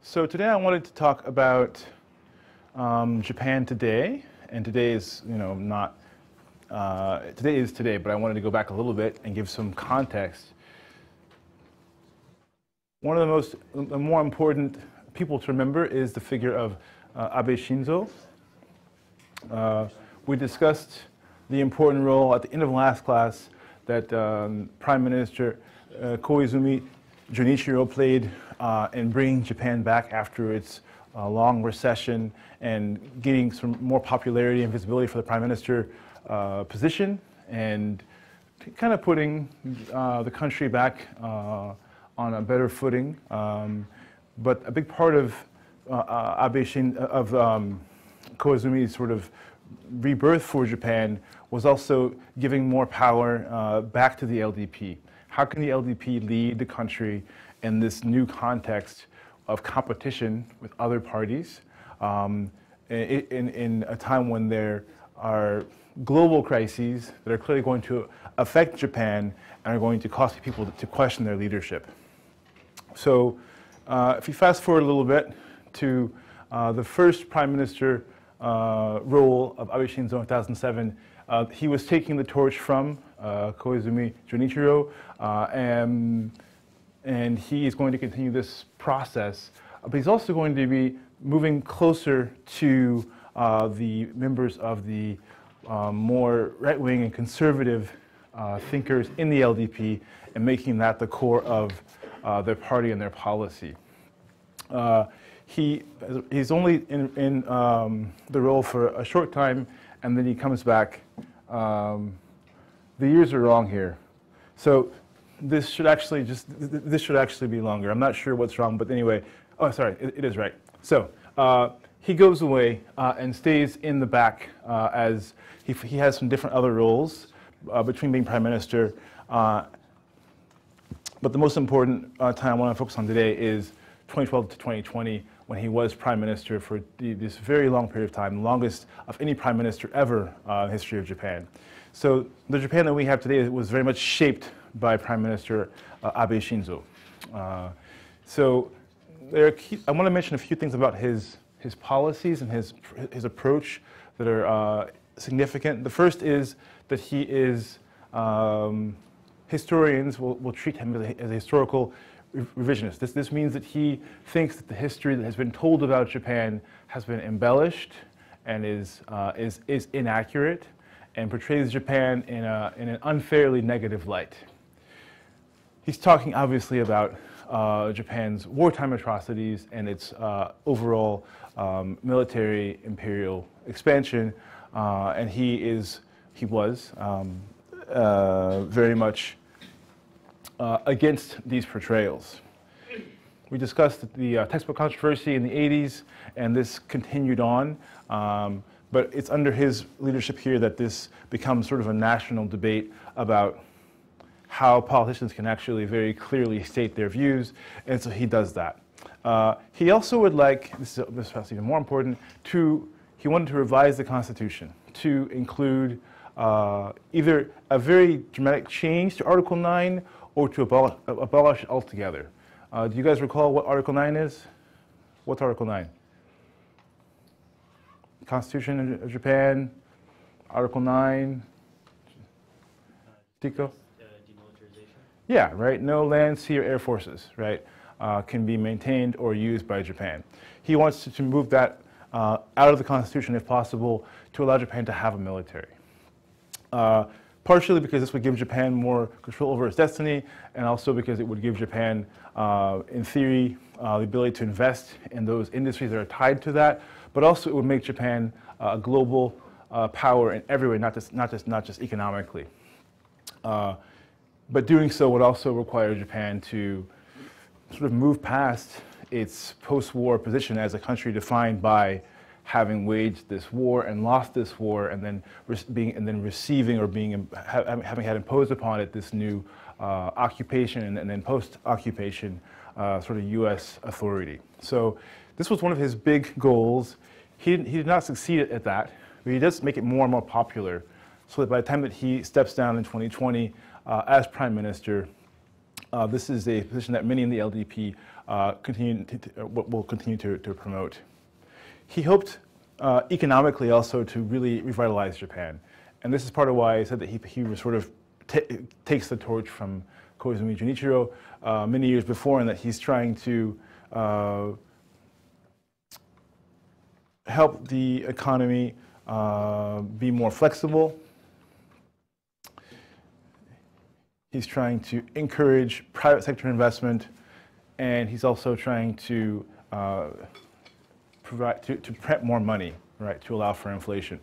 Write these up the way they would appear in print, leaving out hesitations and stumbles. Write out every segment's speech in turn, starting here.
So today I wanted to talk about Japan today, and today is, not today is today, but I wanted to go back a little bit and give some context. One of the more important people to remember is the figure of Abe Shinzo. We discussed the important role at the end of last class that Prime Minister Koizumi Junichiro played in bringing Japan back after its long recession and getting some more popularity and visibility for the Prime Minister position, and kind of putting the country back on a better footing. But a big part of Koizumi's sort of rebirth for Japan was also giving more power back to the LDP. How can the LDP lead the country in this new context of competition with other parties in a time when there are global crises that are clearly going to affect Japan and are going to cause people to question their leadership? So if you fast forward a little bit to the first Prime Minister role of Abe Shinzo in 2007, he was taking the torch from Koizumi Junichiro, and he is going to continue this process, but he's also going to be moving closer to the members of the more right-wing and conservative thinkers in the LDP and making that the core of their party and their policy. He's only in the role for a short time, and then he comes back. The years are wrong here, so this should actually be longer. I'm not sure what's wrong, but anyway. Oh, sorry, it is right. So he goes away and stays in the back as he has some different other roles between being Prime Minister. But the most important time I want to focus on today is 2012 to 2020, when he was Prime Minister for this very long period of time, the longest of any Prime Minister ever in the history of Japan. So the Japan that we have today was very much shaped by Prime Minister Abe Shinzo. So I want to mention a few things about his policies and his approach that are significant. The first is that he is, historians will treat him as a historical revisionist. This means that he thinks that the history that has been told about Japan has been embellished and is inaccurate, and portrays Japan in an unfairly negative light. He's talking obviously about Japan's wartime atrocities and its overall military imperial expansion, and he was very much against these portrayals. We discussed the textbook controversy in the 80s, and this continued on. But it's under his leadership here that this becomes sort of a national debate about how politicians can actually very clearly state their views, and so he does that. He also would like, this is perhaps even more important, he wanted to revise the Constitution to include either a very dramatic change to Article 9 or to abolish it altogether. Do you guys recall what Article 9 is? What's Article 9? Constitution of Japan, Article 9. Tico? Demilitarization? Yeah, right. No land, sea, or air forces, right, can be maintained or used by Japan. He wants to move that out of the Constitution, if possible, to allow Japan to have a military. Partially because this would give Japan more control over its destiny, and also because it would give Japan, in theory, the ability to invest in those industries that are tied to that, but also it would make Japan a global power in every way, not just economically. But doing so would also require Japan to sort of move past its post-war position as a country defined by having waged this war and lost this war, and then receiving or having had imposed upon it this new occupation and then post-occupation sort of U.S. authority. So this was one of his big goals. He did not succeed at that, but he does make it more and more popular, so that by the time that he steps down in 2020 as Prime Minister, This is a position that many in the LDP will continue to promote. He hoped economically also to really revitalize Japan. And this is part of why I said that he was sort of takes the torch from Koizumi Junichiro many years before, and that he's trying to help the economy be more flexible. He's trying to encourage private sector investment, and he's also trying to print more money, right, to allow for inflation.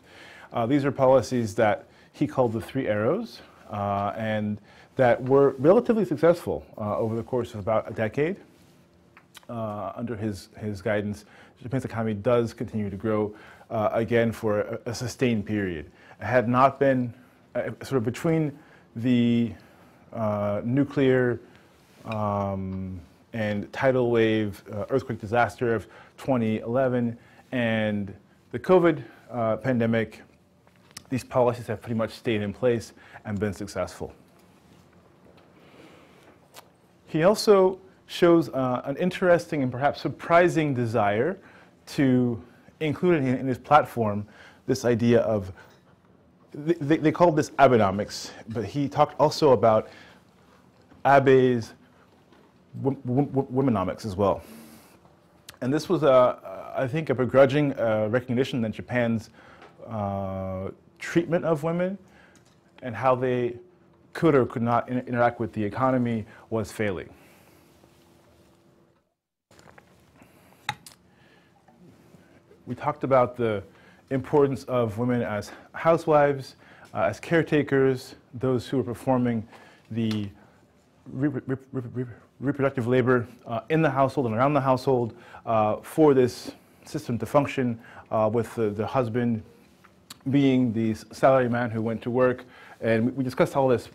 These are policies that he called the three arrows, and that were relatively successful over the course of about a decade. Under his guidance, Japan's economy does continue to grow again for a sustained period. It had not been sort of between the nuclear and tidal wave earthquake disaster of 2011 and the COVID pandemic. These policies have pretty much stayed in place and been successful. He also shows an interesting and perhaps surprising desire to include in his platform this idea of, they called this Abenomics, but he talked also about Abe's womenomics as well. And this was, I think, a begrudging recognition that Japan's treatment of women and how they could or could not interact with the economy was failing. We talked about the importance of women as housewives, as caretakers, those who are performing the reproductive labor in the household and around the household for this system to function, with the husband being the salary man who went to work. And we discussed all this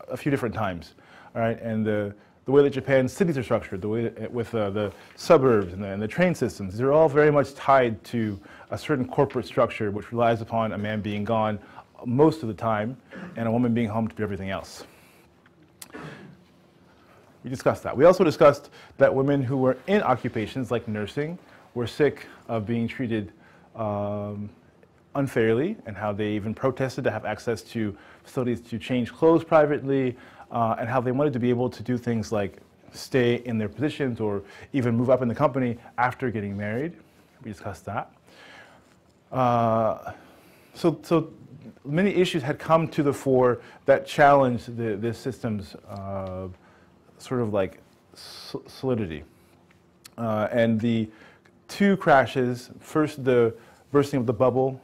a few different times, all right? And the way that Japan's cities are structured, the way with the suburbs and the train systems, they're all very much tied to a certain corporate structure which relies upon a man being gone most of the time and a woman being home to do everything else. We discussed that. We also discussed that women who were in occupations like nursing were sick of being treated unfairly, and how they even protested to have access to facilities to change clothes privately, and how they wanted to be able to do things like stay in their positions or even move up in the company after getting married. We discussed that. So many issues had come to the fore that challenged this system's sort of like solidity. And the two crashes, first the bursting of the bubble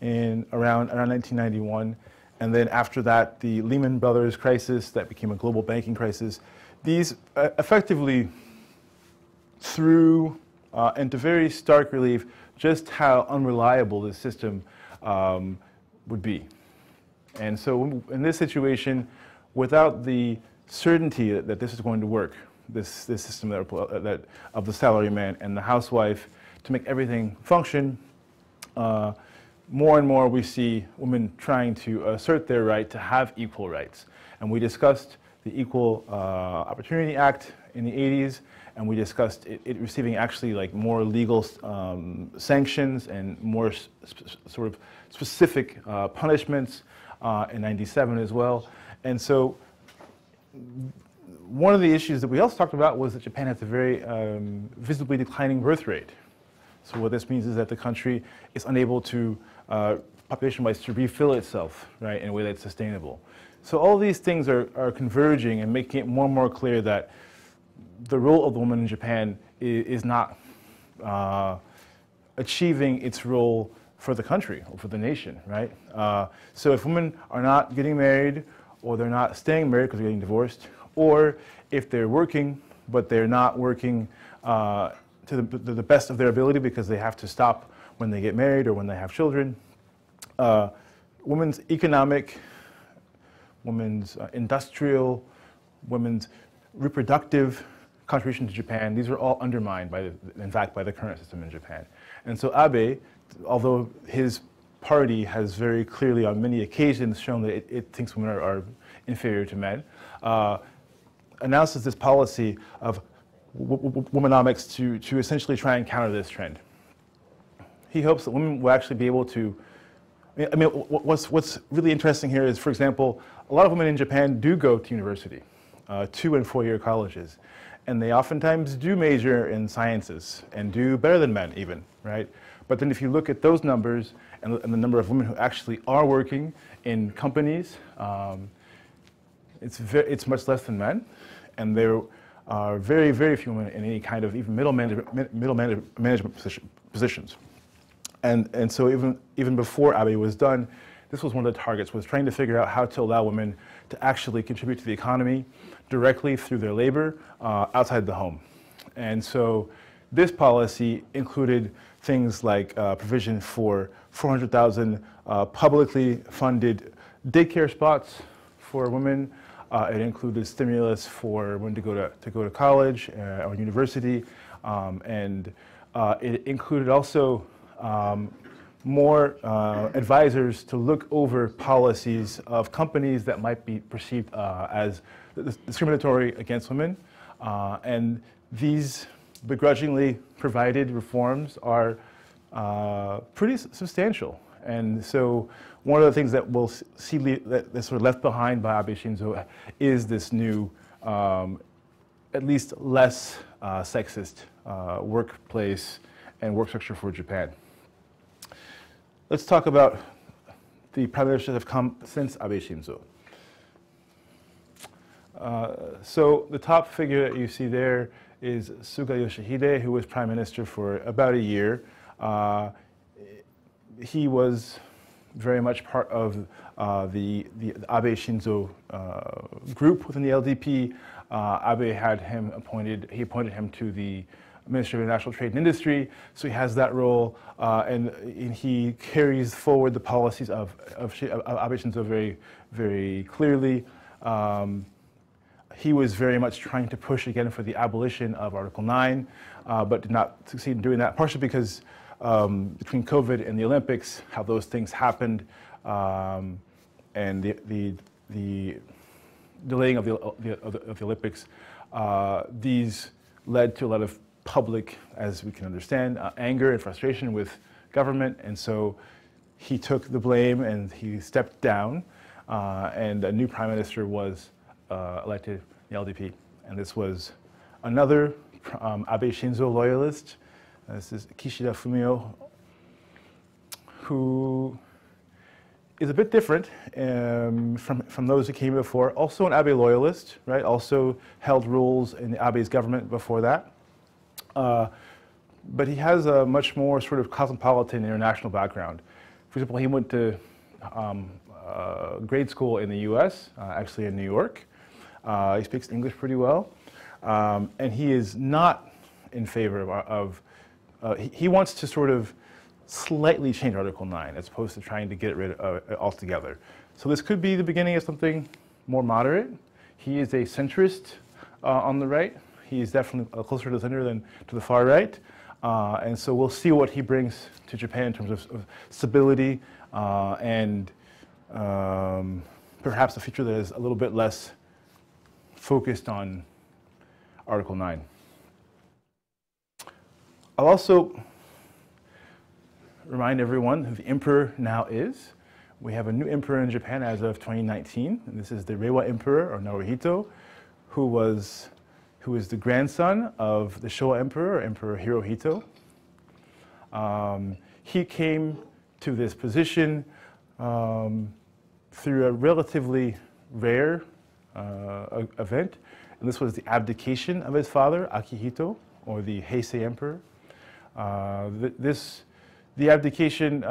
in around 1991, and then after that the Lehman Brothers crisis that became a global banking crisis, these effectively threw into very stark relief just how unreliable this system would be. And so in this situation, without the certainty that this is going to work, this system that of the salaryman and the housewife to make everything function, more and more we see women trying to assert their right to have equal rights. And we discussed the Equal Opportunity Act in the 80s, and we discussed it receiving actually like more legal sanctions and more sort of specific punishments in 97 as well. And so one of the issues that we also talked about was that Japan has a very visibly declining birth rate. So what this means is that the country is unable to, population-wise, to refill itself, right, in a way that's sustainable. So all these things are converging and making it more and more clear that the role of the woman in Japan is not achieving its role for the country or for the nation, right? So if women are not getting married, or they're not staying married because they're getting divorced, or if they're working, but they're not working to the best of their ability because they have to stop when they get married or when they have children, women's economic, women's industrial, women's reproductive contribution to Japan, these are all undermined by, in fact, by the current system in Japan. And so Abe, although his party has very clearly on many occasions shown that it thinks women are inferior to men, announces this policy of womenomics to essentially try and counter this trend. He hopes that women will actually be able to, I mean, what's really interesting here is, for example, a lot of women in Japan do go to university, 2- and 4-year colleges, and they oftentimes do major in sciences and do better than men even, right? But then if you look at those numbers and the number of women who actually are working in companies, it's much less than men, and there are very, very few women in any kind of even middle management positions. And so even before Abe was done, this was one of the targets, was trying to figure out how to allow women to actually contribute to the economy directly through their labor outside the home. And so this policy included things like provision for 400,000 publicly funded daycare spots for women. It included stimulus for women to go to college or university, and it included also more advisors to look over policies of companies that might be perceived as discriminatory against women. And these begrudgingly provided reforms are pretty substantial. And so one of the things that we'll see that's sort of left behind by Abe Shinzo is this new, at least less sexist workplace and work structure for Japan. Let's talk about the prime ministers that have come since Abe Shinzo. So the top figure that you see there is Suga Yoshihide, who was prime minister for about a year. He was very much part of the Abe Shinzo group within the LDP. Abe had him appointed, he appointed him to the Ministry of International Trade and Industry, so he has that role, and he carries forward the policies of Abe Shinzo very, very clearly. He was very much trying to push again for the abolition of Article 9, but did not succeed in doing that, partially because between COVID and the Olympics, how those things happened, and the delaying of the Olympics, these led to a lot of public, as we can understand, anger and frustration with government, and so he took the blame and he stepped down, and a new prime minister was elected in the LDP, and this was another Abe Shinzo loyalist. This is Kishida Fumio, who is a bit different from those who came before. Also an Abe loyalist, right? Also held roles in Abe's government before that. But he has a much more sort of cosmopolitan international background. For example, he went to grade school in the US, actually in New York. He speaks English pretty well. And he is not in favor of he wants to sort of slightly change Article 9 as opposed to trying to get rid of it altogether. So this could be the beginning of something more moderate. He is a centrist on the right. He is definitely closer to the center than to the far right. And so we'll see what he brings to Japan in terms of stability and perhaps a future that is a little bit less focused on Article 9. I'll also remind everyone who the emperor now is. We have a new emperor in Japan as of 2019, and this is the Reiwa Emperor, or Naruhito, who is the grandson of the Showa Emperor, Emperor Hirohito. He came to this position through a relatively rare event, and this was the abdication of his father, Akihito, or the Heisei Emperor. The abdication,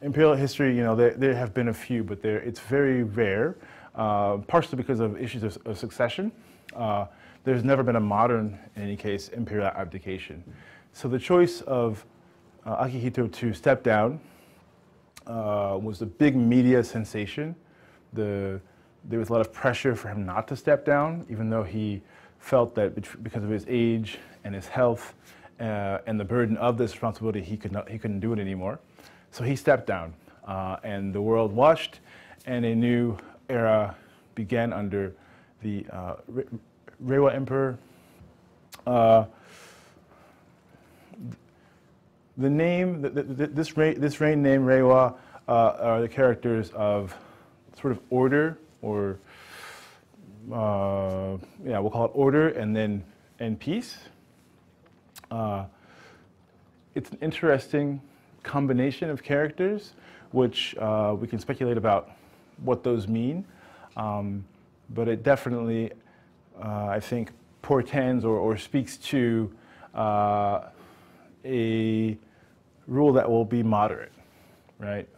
imperial history, you know, there have been a few, but it's very rare, partially because of issues of succession. There's never been a modern, in any case, imperial abdication. So the choice of Akihito to step down was a big media sensation. There was a lot of pressure for him not to step down, even though he felt that because of his age and his health and the burden of this responsibility, he couldn't do it anymore. So he stepped down, and the world watched, and a new era began under the Reiwa Emperor. The name, this reign name Reiwa are the characters of sort of order, or yeah, we'll call it order, and peace. It's an interesting combination of characters, which we can speculate about what those mean, but it definitely, I think, portends or speaks to a rule that will be moderate, right?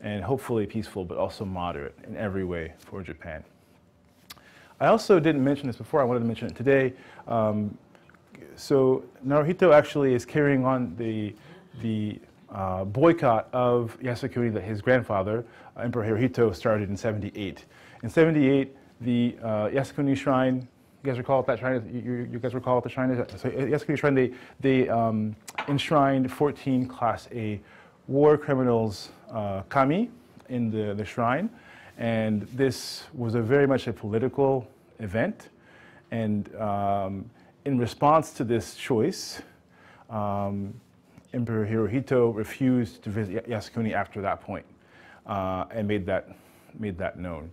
And hopefully peaceful, but also moderate in every way for Japan. I also didn't mention this before, I wanted to mention it today. So Naruhito actually is carrying on the boycott of Yasukuni that his grandfather, Emperor Hirohito, started in 78. In 78, the Yasukuni Shrine, you guys recall that shrine? You guys recall what the shrine is? So Yasukuni Shrine, they enshrined 14 Class A war criminals kami in the shrine, and this was very much a political event. And in response to this choice, Emperor Hirohito refused to visit Yasukuni after that point, and made that known.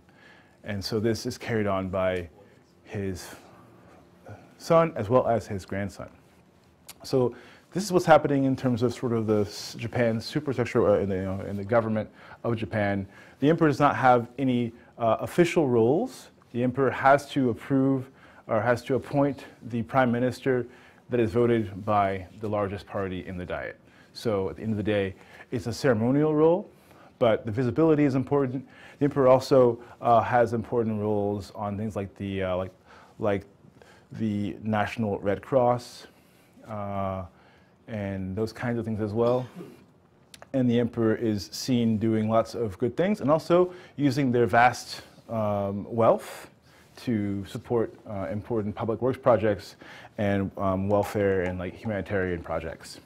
And so this is carried on by his son as well as his grandson. So this is what's happening in terms of sort of the Japan's superstructure in the government of Japan. The emperor does not have any official roles. The emperor has to approve or has to appoint the prime minister that is voted by the largest party in the diet. So at the end of the day, it's a ceremonial role, but the visibility is important. The emperor also has important roles on things like the National Red Cross and those kinds of things as well. And the emperor is seen doing lots of good things and also using their vast wealth to support important public works projects and welfare and like humanitarian projects.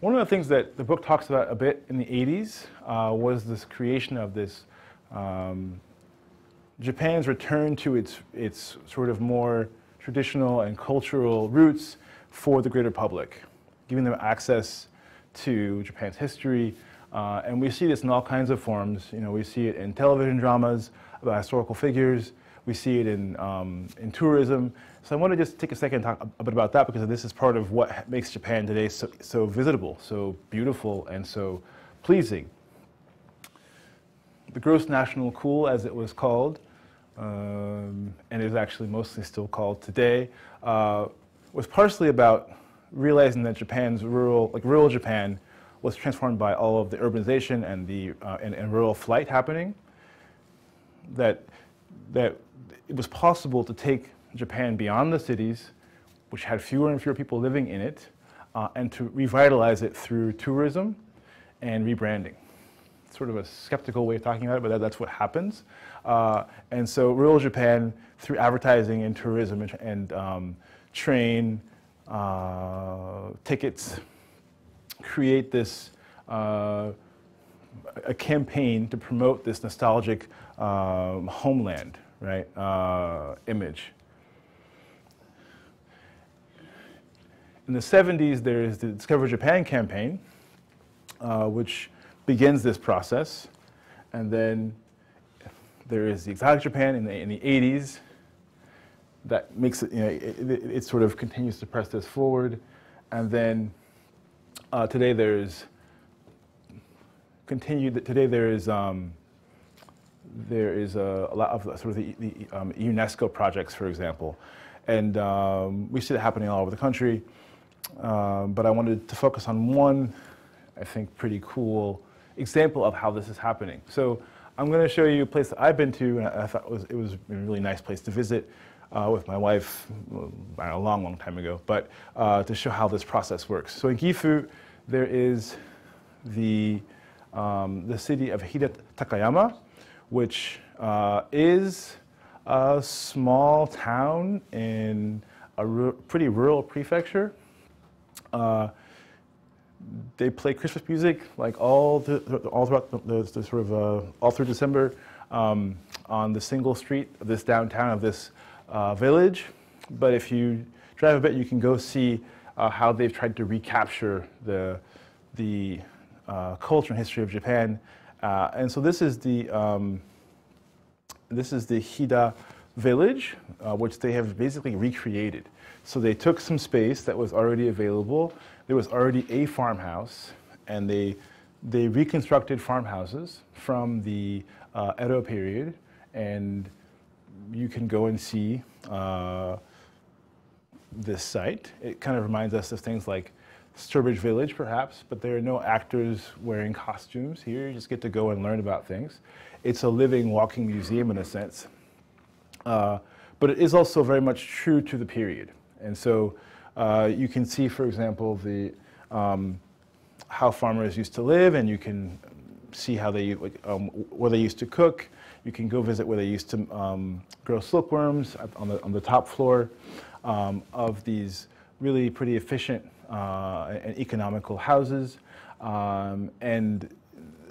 One of the things that the book talks about a bit in the 80s was this creation of this Japan's return to its sort of more traditional and cultural roots for the greater public, giving them access to Japan's history. And we see this in all kinds of forms. You know, we see it in television dramas about historical figures. We see it in tourism. So I want to just take a second and talk a bit about that, because this is part of what makes Japan today so visitable, so beautiful, and so pleasing. The Gross National Cool, as it was called, and is actually mostly still called today, was partially about realizing that Japan's rural Japan was transformed by all of the urbanization and the and rural flight happening. That it was possible to take Japan beyond the cities, which had fewer and fewer people living in it, and to revitalize it through tourism and rebranding. Sort of a skeptical way of talking about it, but that's what happens. And so rural Japan, through advertising and tourism and train, tickets, create this a campaign to promote this nostalgic homeland, right, image. In the 70s, there is the Discover Japan campaign, which begins this process, and then there is the Exotic Japan in the 80s that makes it, you know, it sort of continues to press this forward, and then today there is a lot of sort of the UNESCO projects, for example, and we see that happening all over the country. But I wanted to focus on one, I think, pretty cool example of how this is happening. So I'm going to show you a place that I've been to, and I thought it was a really nice place to visit with my wife a long, long time ago, but to show how this process works. So in Gifu, there is the city of Hida Takayama, which is a small town in a pretty rural prefecture. They play Christmas music like all throughout the sort of all through December on the single street of this downtown of this village. But if you drive a bit, you can go see how they've tried to recapture the culture and history of Japan. And so this is the Hida village, which they have basically recreated. So they took some space that was already available. There was already a farmhouse, and they reconstructed farmhouses from the Edo period, and you can go and see this site. It kind of reminds us of things like Sturbridge Village, perhaps, but there are no actors wearing costumes here. You just get to go and learn about things. It's a living, walking museum in a sense. But it is also very much true to the period. And so you can see, for example, how farmers used to live, and you can see how they, where they used to cook. You can go visit where they used to grow silkworms on the top floor of these really pretty efficient and economical houses. And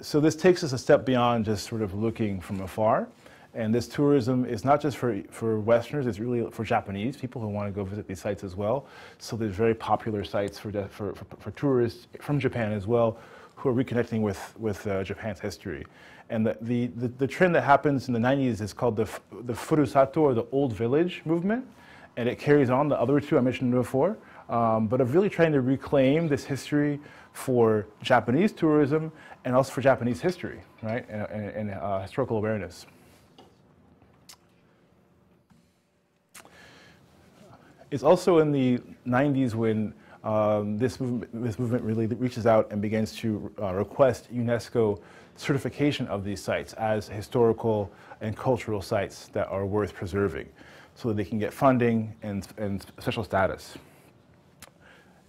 so this takes us a step beyond just sort of looking from afar. And this tourism is not just for Westerners, it's really for Japanese people who want to go visit these sites as well. So there's very popular sites for tourists from Japan as well who are reconnecting with Japan's history. And the trend that happens in the 90s is called the Furusato, or the Old Village movement. And it carries on the other two I mentioned before, but of really trying to reclaim this history for Japanese tourism and also for Japanese history, right, and historical awareness. It's also in the 90s when this movement really reaches out and begins to request UNESCO certification of these sites as historical and cultural sites that are worth preserving, so that they can get funding and special status.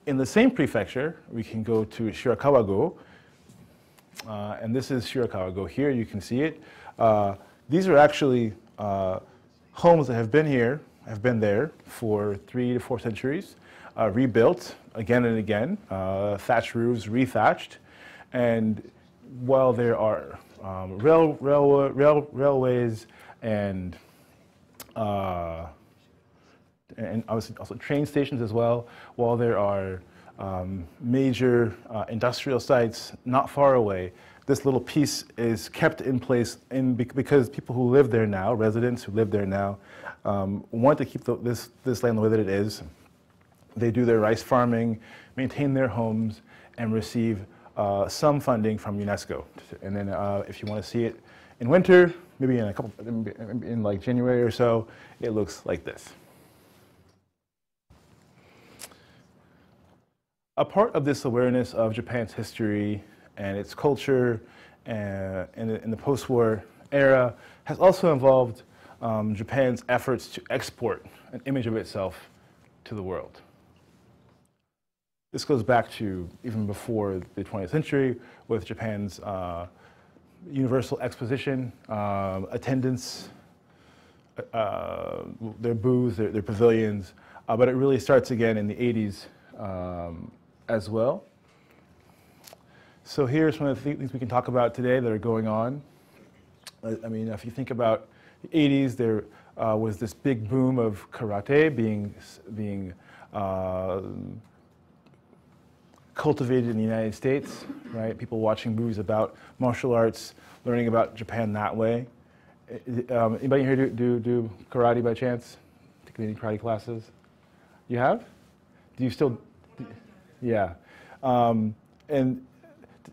In the same prefecture, we can go to Shirakawa-go, and this is Shirakawa-go here. You can see it. These are actually homes that have been there for 3 to 4 centuries, rebuilt again and again, thatched roofs, rethatched, and while there are railways and obviously also train stations as well, while there are major industrial sites not far away, this little piece is kept in place because people who live there now, residents who live there now, want to keep this land the way that it is. They do their rice farming, maintain their homes, and receive some funding from UNESCO. And then if you want to see it in winter, maybe in like January or so, it looks like this. A part of this awareness of Japan's history and its culture in the post-war era has also involved Japan's efforts to export an image of itself to the world. This goes back to even before the 20th century with Japan's Universal Exposition, attendance, their booths, their pavilions, but it really starts again in the 80s as well. So here's some of the things we can talk about today that are going on. I mean, if you think about the 80s, there was this big boom of karate being cultivated in the United States, right? People watching movies about martial arts, learning about Japan that way. Anybody here do karate by chance? Taking any karate classes? You have? Do you still? Yeah. And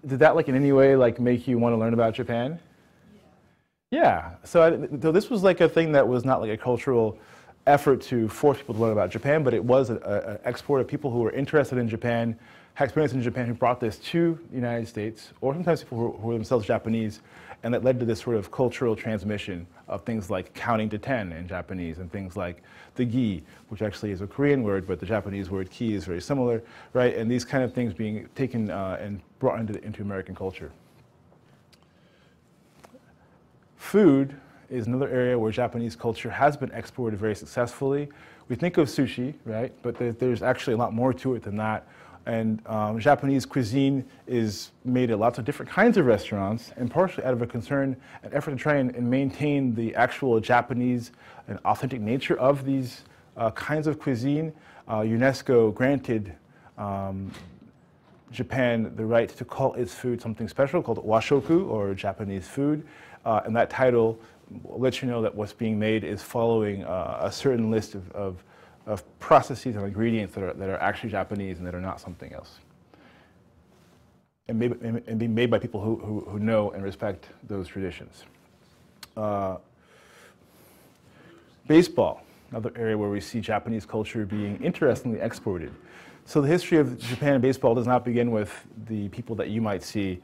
did that like in any way like make you want to learn about Japan? Yeah. So this was like a thing that was not like a cultural effort to force people to learn about Japan, but it was an export of people who were interested in Japan, had experience in Japan, who brought this to the United States, or sometimes people who were themselves Japanese, and that led to this sort of cultural transmission of things like counting to 10 in Japanese, and things like the gi, which actually is a Korean word, but the Japanese word ki is very similar, right? And these kind of things being taken and brought into American culture. Food is another area where Japanese culture has been exported very successfully. We think of sushi, right? But there's actually a lot more to it than that. And Japanese cuisine is made at lots of different kinds of restaurants, and partially out of a concern, an effort to try and maintain the actual Japanese and authentic nature of these kinds of cuisine. UNESCO granted Japan the right to call its food something special called washoku, or Japanese food, and that title will let you know that what's being made is following a certain list of processes and ingredients that are actually Japanese and that are not something else, and being made by people who know and respect those traditions. Baseball, another area where we see Japanese culture being interestingly exported. So the history of Japan and baseball does not begin with the people that you might see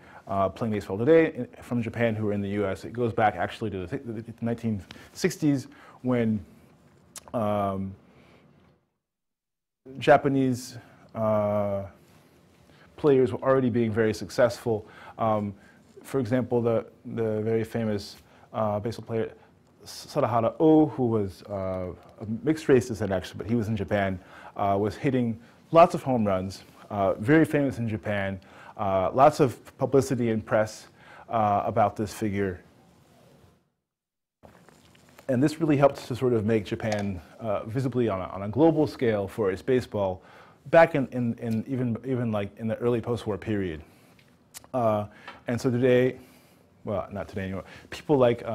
playing baseball today from Japan who are in the US. It goes back actually to the 1960s when Japanese players were already being very successful. For example, the very famous baseball player Sadahara Oh, who was a mixed race descent actually, but he was in Japan, was hitting lots of home runs, very famous in Japan, lots of publicity and press about this figure. And this really helped to sort of make Japan visibly on a global scale for its baseball back in even like in the early post-war period. And so today, well, not today anymore, people like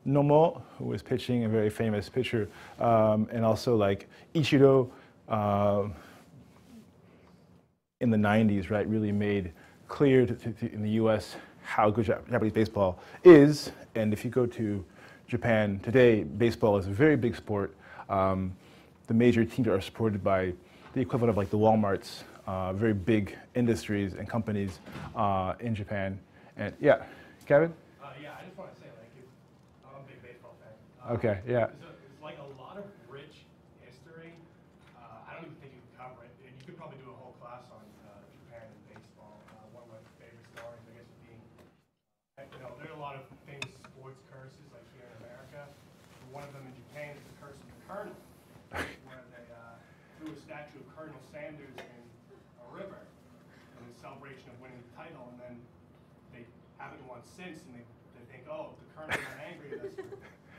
Nomo, who was pitching, a very famous pitcher, and also like Ichiro in the 90s, right, really made clear in the US how good Japanese baseball is. And if you go to Japan today, baseball is a very big sport. The major teams are supported by the equivalent of like the Walmarts, very big industries and companies in Japan. And yeah, Kevin? Yeah, I just want to say, like, I'm a big baseball fan. Okay, yeah. It's like a lot of rich history. I don't even think you can cover it. And you could probably do a whole class on Japan and baseball. One of my favorite stories, I guess, being, you know, there are a lot of famous sports curses, like here in America. One of them in Japan is the curse of the Colonel, where they threw a statue of Colonel Sanders in a river in celebration of winning the title, and then they haven't won since, and they think, oh, the Colonel got angry at us for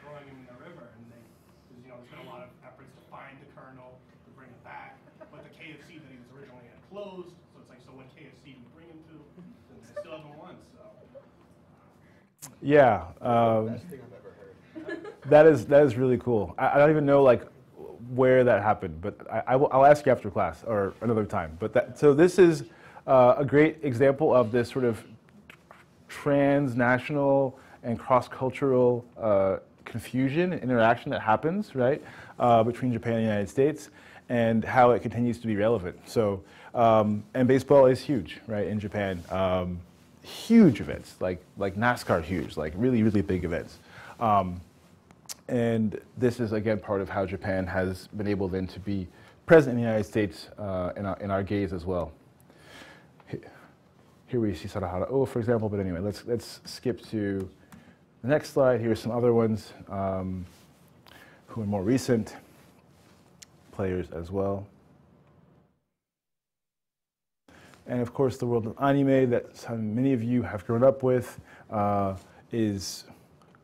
throwing him in the river, and there's been a lot of efforts to find the Colonel, to bring him back, but the KFC that he was originally had closed, so it's like, so what KFC do you bring him to? And they still haven't won, so. Yeah. Best thing I've ever heard. That is really cool. I don't even know like where that happened, but I'll ask you after class or another time. But so this is a great example of this sort of transnational and cross-cultural confusion and interaction that happens, right, between Japan and the United States, and how it continues to be relevant. So, and baseball is huge, right, in Japan. Huge events, like NASCAR huge, like really, really big events. And this is, again, part of how Japan has been able then to be present in the United States in our gaze as well. Here we see Sadahara Oh, for example, but anyway, let's skip to the next slide. Here's some other ones who are more recent players as well. And of course, the world of anime that many of you have grown up with is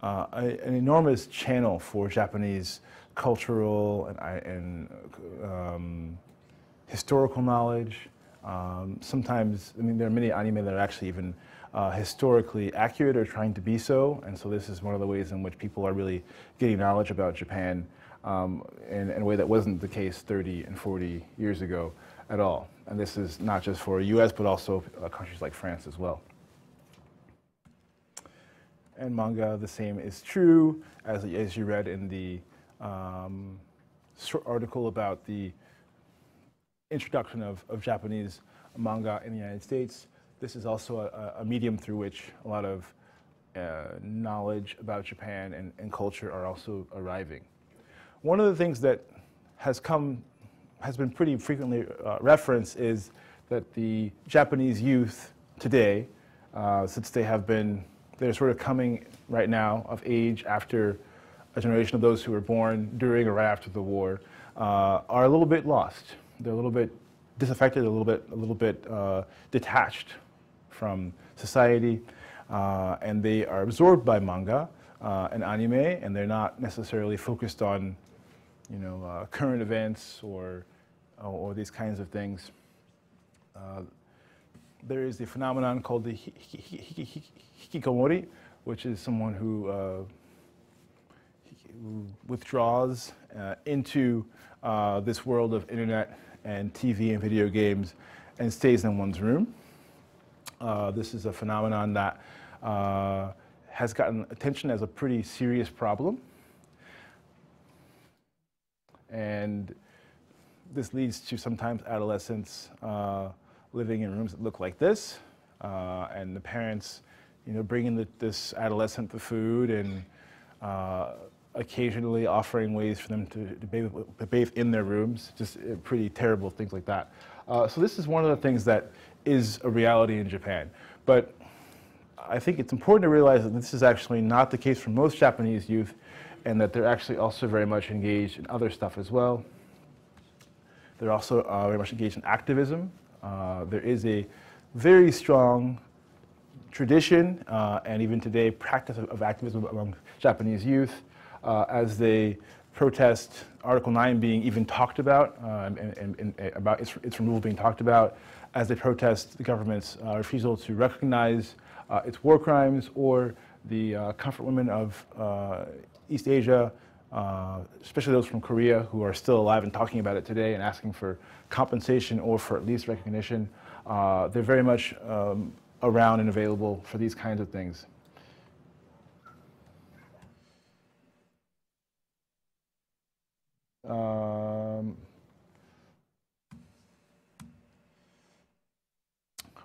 an enormous channel for Japanese cultural and historical knowledge. Sometimes, I mean, there are many anime that are actually even historically accurate or trying to be so, and so this is one of the ways in which people are really getting knowledge about Japan in a way that wasn't the case 30 and 40 years ago at all. And this is not just for US, but also countries like France as well. And manga, the same is true, as you read in the short article about the introduction of Japanese manga in the United States. This is also a medium through which a lot of knowledge about Japan and culture are also arriving. One of the things that has been pretty frequently referenced is that the Japanese youth today, since they're sort of coming right now of age after a generation of those who were born during or right after the war, are a little bit lost. They're a little bit disaffected, a little bit detached from society, and they are absorbed by manga and anime, and they're not necessarily focused on, current events or these kinds of things. There is a phenomenon called the hikikomori, which is someone who withdraws into this world of internet and TV and video games and stays in one's room. This is a phenomenon that has gotten attention as a pretty serious problem. And this leads to sometimes adolescents living in rooms that look like this, and the parents, bringing this adolescent the food and occasionally offering ways for them to bathe in their rooms, just pretty terrible things like that. So this is one of the things that is a reality in Japan. But I think it's important to realize that this is actually not the case for most Japanese youth, and that they're actually also very much engaged in other stuff as well. They're also very much engaged in activism. There is a very strong tradition, and even today, practice of activism among Japanese youth as they protest Article 9 being even talked about, and about its removal being talked about, as they protest the government's refusal to recognize its war crimes, or the comfort women of East Asia, especially those from Korea who are still alive and talking about it today and asking for compensation or for at least recognition. They're very much around and available for these kinds of things.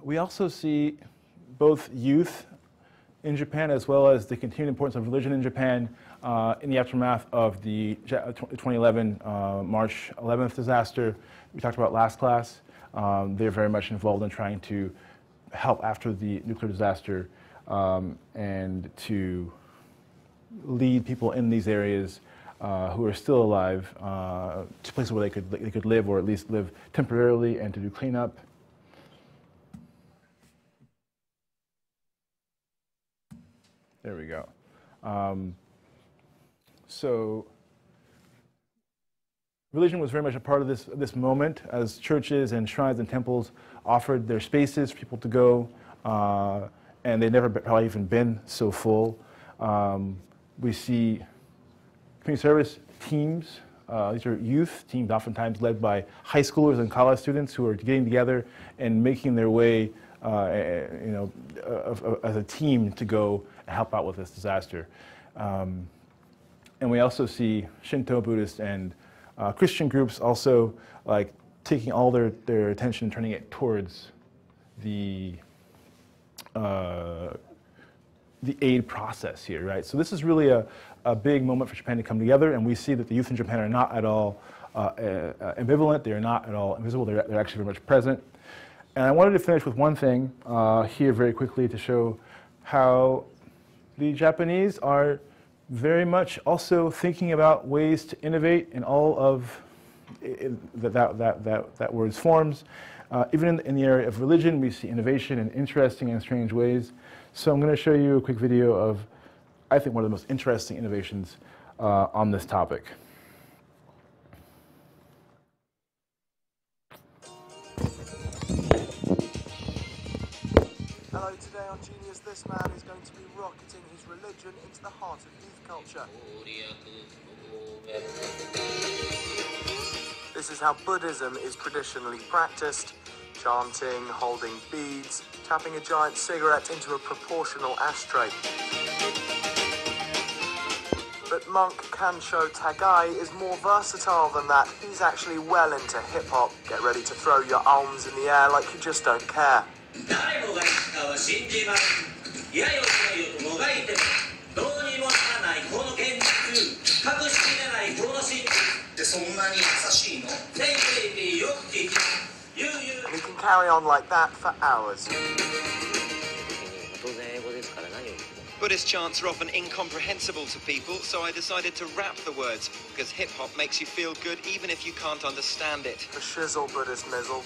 We also see both youth in Japan, as well as the continued importance of religion in Japan in the aftermath of the 2011 March 11th disaster we talked about last class. They're very much involved in trying to help after the nuclear disaster and to lead people in these areas who are still alive to places where they could live, or at least live temporarily, and to do cleanup. There we go. So religion was very much a part of this moment, as churches and shrines and temples offered their spaces for people to go, and they'd never probably even been so full. We see community service teams. These are youth teams, oftentimes led by high schoolers and college students who are getting together and making their way, as a team to go and help out with this disaster. And we also see Shinto, Buddhist, and Christian groups also taking all their attention and turning it towards the aid process here, right? So this is really a big moment for Japan to come together, and we see that the youth in Japan are not at all ambivalent. They are not at all invisible. They're actually very much present. And I wanted to finish with one thing here very quickly to show how the Japanese are very much also thinking about ways to innovate in all of that word's forms. Even in the area of religion, we see innovation in interesting and strange ways. So I'm going to show you a quick video of, I think, one of the most interesting innovations on this topic. Hello, today on Genius, this man is going to be rocketing his religion into the heart of youth culture. This is how Buddhism is traditionally practiced: chanting, holding beads, tapping a giant cigarette into a proportional ashtray. But monk Kansho Tagai is more versatile than that. He's actually well into hip-hop. Get ready to throw your arms in the air like you just don't care. And he can carry on like that for hours. Buddhist chants are often incomprehensible to people, so I decided to rap the words, because hip-hop makes you feel good even if you can't understand it. For shizzle, Buddhist mizzle.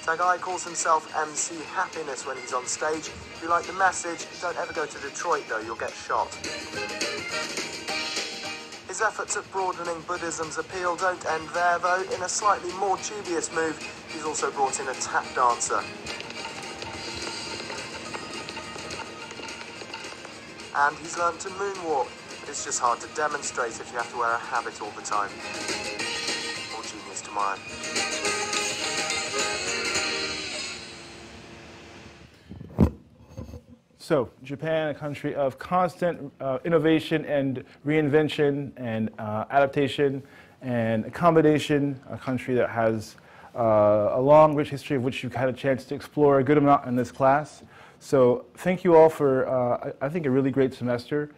Tagai calls himself MC Happiness when he's on stage. If you like the message, don't ever go to Detroit though, you'll get shot. His efforts at broadening Buddhism's appeal don't end there though. In a slightly more dubious move, he's also brought in a tap dancer. And he's learnt to moonwalk, but it's just hard to demonstrate if you have to wear a habit all the time. More genius tomorrow. So, Japan, a country of constant innovation and reinvention and adaptation and accommodation, a country that has a long, rich history of which you've had a chance to explore a good amount in this class. So, thank you all for, I think, a really great semester.